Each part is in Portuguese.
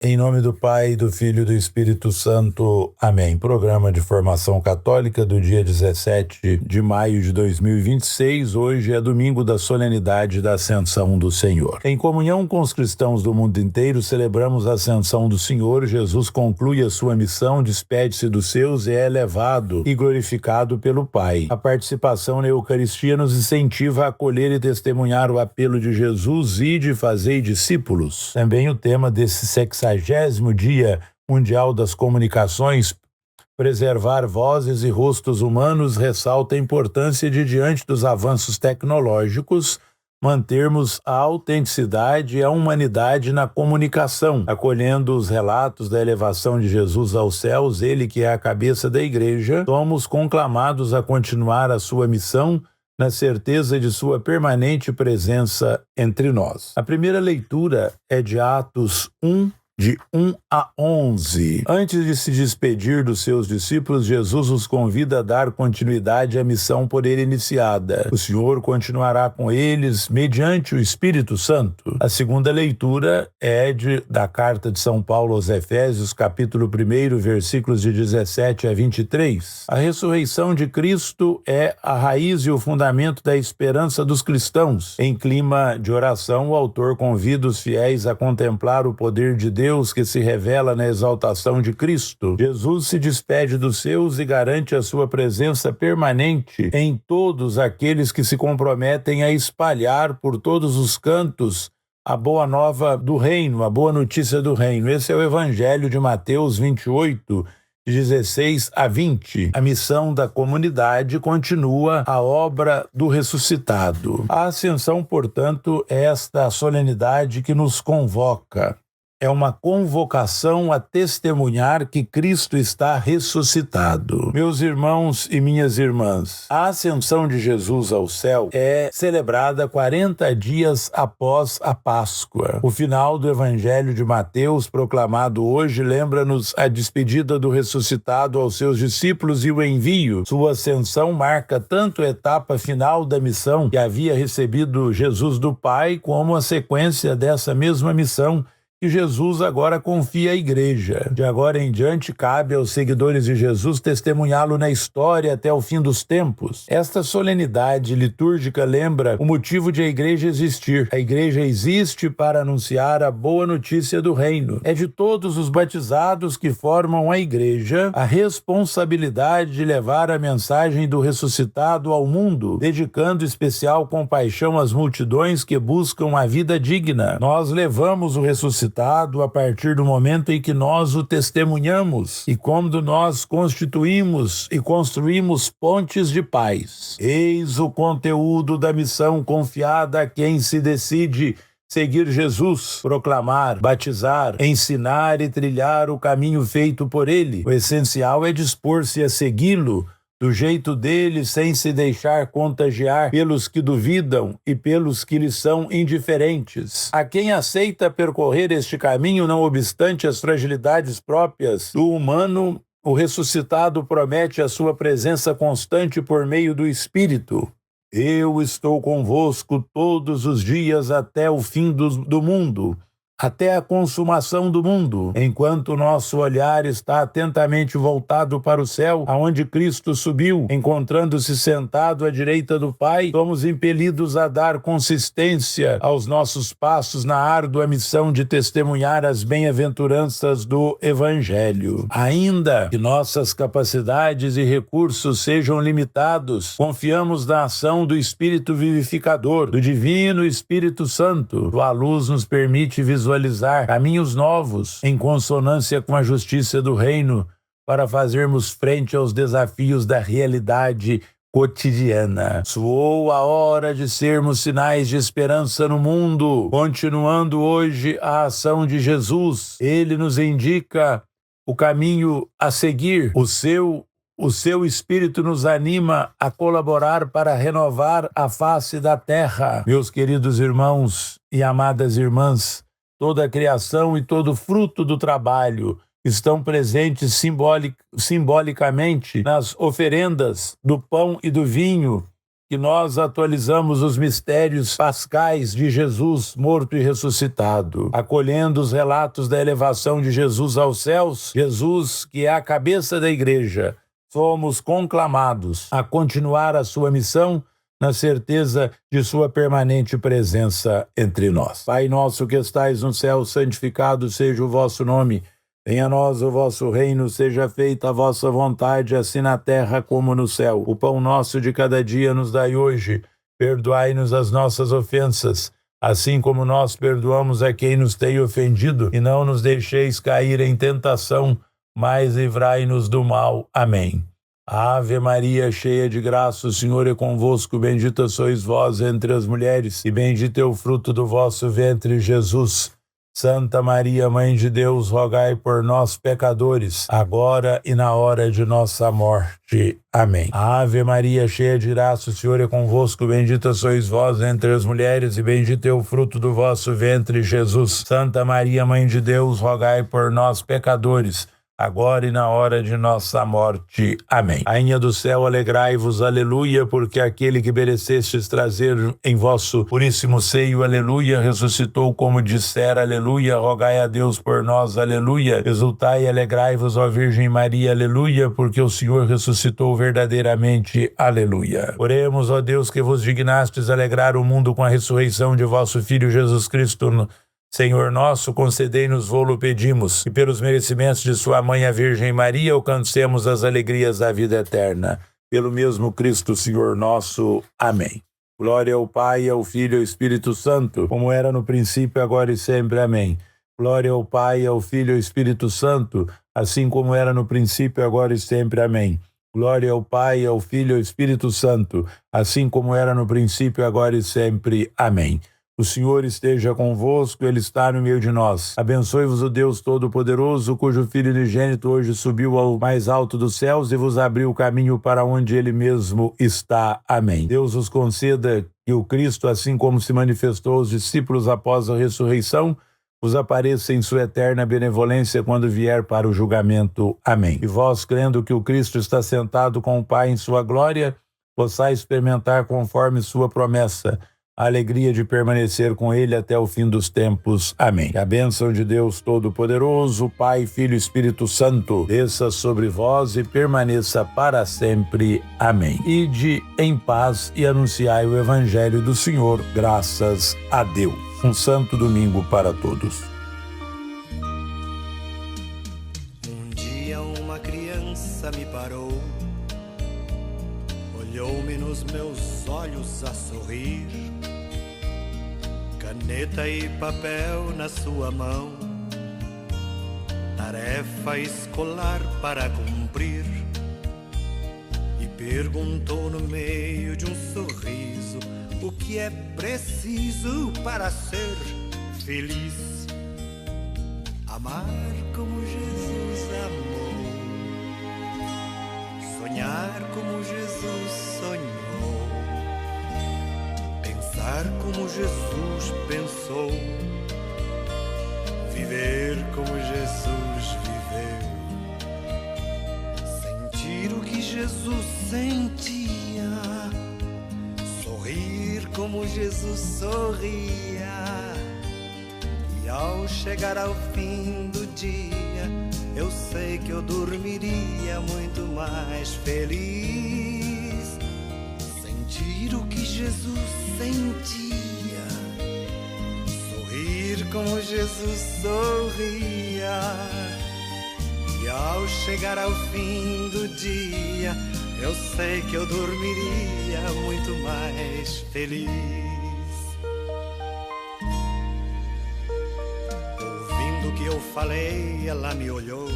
Em nome do Pai, do Filho e do Espírito Santo. Amém. Programa de Formação Católica do dia 17 de maio de 2026. Hoje é domingo da solenidade da Ascensão do Senhor. Em comunhão com os cristãos do mundo inteiro, celebramos a Ascensão do Senhor. Jesus conclui a sua missão, despede-se dos seus e é elevado e glorificado pelo Pai. A participação na Eucaristia nos incentiva a acolher e testemunhar o apelo de Jesus: ide, fazei discípulos. Também o tema desse 60º Dia Mundial das Comunicações, preservar vozes e rostos humanos, ressalta a importância de, diante dos avanços tecnológicos, mantermos a autenticidade e a humanidade na comunicação, acolhendo os relatos da elevação de Jesus aos céus. Ele que é a cabeça da Igreja, somos conclamados a continuar a sua missão na certeza de sua permanente presença entre nós. A primeira leitura é de Atos 1, de 1 a 11. Antes de se despedir dos seus discípulos, Jesus os convida a dar continuidade à missão por ele iniciada. O Senhor continuará com eles mediante o Espírito Santo. A segunda leitura é da carta de São Paulo aos Efésios, capítulo 1, versículos de 17 a 23. A ressurreição de Cristo é a raiz e o fundamento da esperança dos cristãos. Em clima de oração, o autor convida os fiéis a contemplar o poder de Deus que se revela na exaltação de Cristo. Jesus se despede dos seus e garante a sua presença permanente em todos aqueles que se comprometem a espalhar por todos os cantos a boa nova do reino, a boa notícia do reino. Esse é o Evangelho de Mateus 28, de 16 a 20. A missão da comunidade continua a obra do ressuscitado. A Ascensão, portanto, é esta solenidade que nos convoca. É uma convocação a testemunhar que Cristo está ressuscitado. Meus irmãos e minhas irmãs, a ascensão de Jesus ao céu é celebrada 40 dias após a Páscoa. O final do Evangelho de Mateus, proclamado hoje, lembra-nos a despedida do ressuscitado aos seus discípulos e o envio. Sua ascensão marca tanto a etapa final da missão que havia recebido Jesus do Pai, como a sequência dessa mesma missão que Jesus agora confia à Igreja. De agora em diante, cabe aos seguidores de Jesus testemunhá-lo na história até o fim dos tempos. Esta solenidade litúrgica lembra o motivo de a Igreja existir. A Igreja existe para anunciar a boa notícia do reino. É de todos os batizados que formam a Igreja a responsabilidade de levar a mensagem do ressuscitado ao mundo, dedicando especial compaixão às multidões que buscam a vida digna. Nós levamos o ressuscitado a partir do momento em que nós o testemunhamos e quando nós constituímos e construímos pontes de paz. Eis o conteúdo da missão confiada a quem se decide seguir Jesus: proclamar, batizar, ensinar e trilhar o caminho feito por ele. O essencial é dispor-se a segui-lo do jeito dele, sem se deixar contagiar pelos que duvidam e pelos que lhe são indiferentes. A quem aceita percorrer este caminho, não obstante as fragilidades próprias do humano, o ressuscitado promete a sua presença constante por meio do Espírito. Eu estou convosco todos os dias até o fim do mundo, até a consumação do mundo. Enquanto nosso olhar está atentamente voltado para o céu, aonde Cristo subiu, encontrando-se sentado à direita do Pai, somos impelidos a dar consistência aos nossos passos na árdua missão de testemunhar as bem-aventuranças do Evangelho. Ainda que nossas capacidades e recursos sejam limitados, confiamos na ação do Espírito vivificador, do Divino Espírito Santo. Sua luz nos permite visualizar caminhos novos, em consonância com a justiça do reino, para fazermos frente aos desafios da realidade cotidiana. Soou a hora de sermos sinais de esperança no mundo, continuando hoje a ação de Jesus. Ele nos indica o caminho a seguir. O seu Espírito nos anima a colaborar para renovar a face da terra. Meus queridos irmãos e amadas irmãs, toda a criação e todo fruto do trabalho estão presentes simbolicamente nas oferendas do pão e do vinho que nós atualizamos os mistérios pascais de Jesus morto e ressuscitado, acolhendo os relatos da elevação de Jesus aos céus, Jesus que é a cabeça da igreja, somos conclamados a continuar a sua missão na certeza de sua permanente presença entre nós. Pai nosso que estais no céu, santificado seja o vosso nome. Venha a nós o vosso reino, seja feita a vossa vontade, assim na terra como no céu. O pão nosso de cada dia nos dai hoje. Perdoai-nos as nossas ofensas, assim como nós perdoamos a quem nos tem ofendido. E não nos deixeis cair em tentação, mas livrai-nos do mal. Amém. Ave Maria, cheia de graça, o Senhor é convosco, bendita sois vós entre as mulheres, e bendito é o fruto do vosso ventre, Jesus. Santa Maria, Mãe de Deus, rogai por nós, pecadores, agora e na hora de nossa morte. Amém. Ave Maria, cheia de graça, o Senhor é convosco, bendita sois vós entre as mulheres, e bendito é o fruto do vosso ventre, Jesus. Santa Maria, Mãe de Deus, rogai por nós, pecadores, agora e na hora de nossa morte. Amém. Rainha do céu, alegrai-vos, aleluia, porque aquele que merecestes trazer em vosso puríssimo seio, aleluia, ressuscitou como dissera, aleluia, rogai a Deus por nós, aleluia, exultai e alegrai-vos, ó Virgem Maria, aleluia, porque o Senhor ressuscitou verdadeiramente, aleluia. Oremos, ó Deus, que vos dignastes alegrar o mundo com a ressurreição de vosso Filho Jesus Cristo, Senhor nosso, concedei-nos, vô-lo pedimos, e pelos merecimentos de sua mãe, a Virgem Maria, alcancemos as alegrias da vida eterna. Pelo mesmo Cristo, Senhor nosso. Amém. Glória ao Pai, ao Filho e ao Espírito Santo, como era no princípio, agora e sempre. Amém. Glória ao Pai, ao Filho e ao Espírito Santo, assim como era no princípio, agora e sempre. Amém. Glória ao Pai, ao Filho e ao Espírito Santo, assim como era no princípio, agora e sempre. Amém. O Senhor esteja convosco, Ele está no meio de nós. Abençoe-vos o Deus Todo-Poderoso, cujo Filho unigênito hoje subiu ao mais alto dos céus e vos abriu o caminho para onde Ele mesmo está. Amém. Deus vos conceda que o Cristo, assim como se manifestou aos discípulos após a ressurreição, vos apareça em sua eterna benevolência quando vier para o julgamento. Amém. E vós, crendo que o Cristo está sentado com o Pai em sua glória, possais experimentar conforme sua promessa a alegria de permanecer com Ele até o fim dos tempos. Amém. A bênção de Deus Todo-Poderoso, Pai, Filho e Espírito Santo, desça sobre vós e permaneça para sempre. Amém. Ide em paz e anunciai o Evangelho do Senhor, graças a Deus. Um santo domingo para todos. Um dia uma criança me parou, olhou-me nos meus olhos a sorrir, caneta e papel na sua mão, tarefa escolar para cumprir, e perguntou no meio de um sorriso o que é preciso para ser feliz. Amar como Jesus amou, sonhar como Jesus sonhou, pensar como Jesus pensou, viver como Jesus viveu, sentir o que Jesus sentia, sorrir como Jesus sorria, e ao chegar ao fim do dia, eu sei que eu dormiria muito mais feliz. Sentir o que Jesus sentia, sorrir como Jesus sorria, e ao chegar ao fim do dia, eu sei que eu dormiria muito mais feliz. Ouvindo o que eu falei, ela me olhou e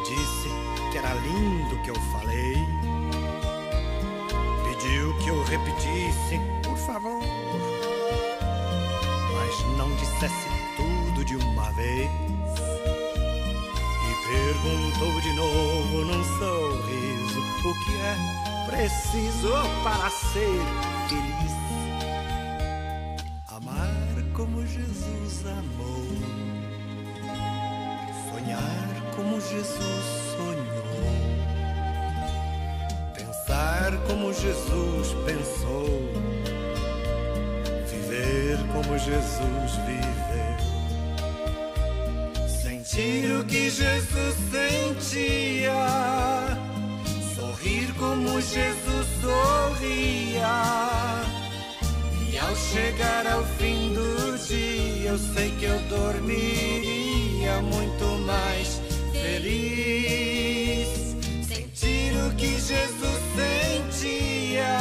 disse que era lindo o que eu falei. Pediu que eu repetisse, por favor, mas não dissesse tudo de uma vez. Perguntou de novo num sorriso o que é preciso para ser feliz. Amar como Jesus amou, sonhar como Jesus sonhou, pensar como Jesus pensou, viver como Jesus viveu, sentir o que Jesus sentia, sorrir como Jesus sorria. E ao chegar ao fim do dia, eu sei que eu dormiria muito mais feliz. Sentir o que Jesus sentia,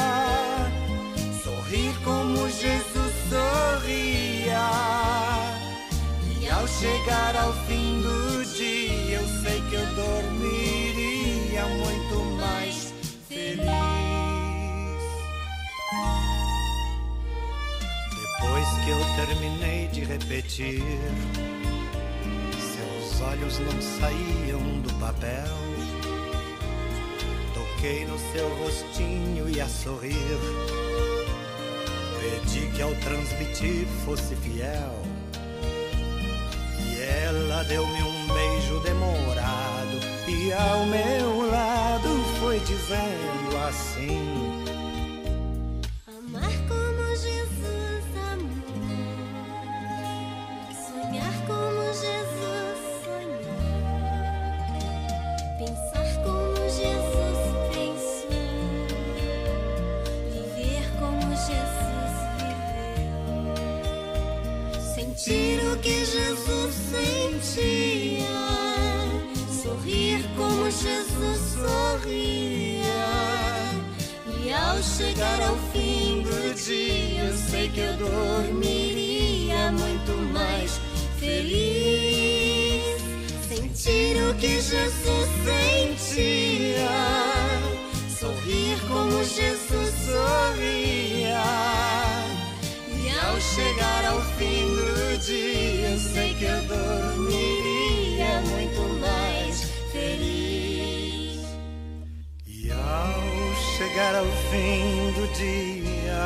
sorrir como Jesus sorria. E ao chegar ao fim do dia, eu sei que eu dormiria muito mais feliz. Depois que eu terminei de repetir, seus olhos não saíam do papel. Toquei no seu rostinho e a sorrir, pedi que ao transmitir fosse fiel. E ela deu-me um beijo demorado e ao meu lado foi dizendo assim: amar como Jesus amou, sonhar como Jesus sonhou, pensar como Jesus pensou, viver como Jesus viveu, sentir o que Jesus sentia, sorrir como Jesus sorria. E ao chegar ao fim do dia, eu sei que eu dormiria muito mais feliz. Sentir o que Jesus sentia, sorrir como Jesus sorria. E ao chegar ao fim do dia, eu sei que eu dormiria muito mais feliz. E ao chegar ao fim do dia,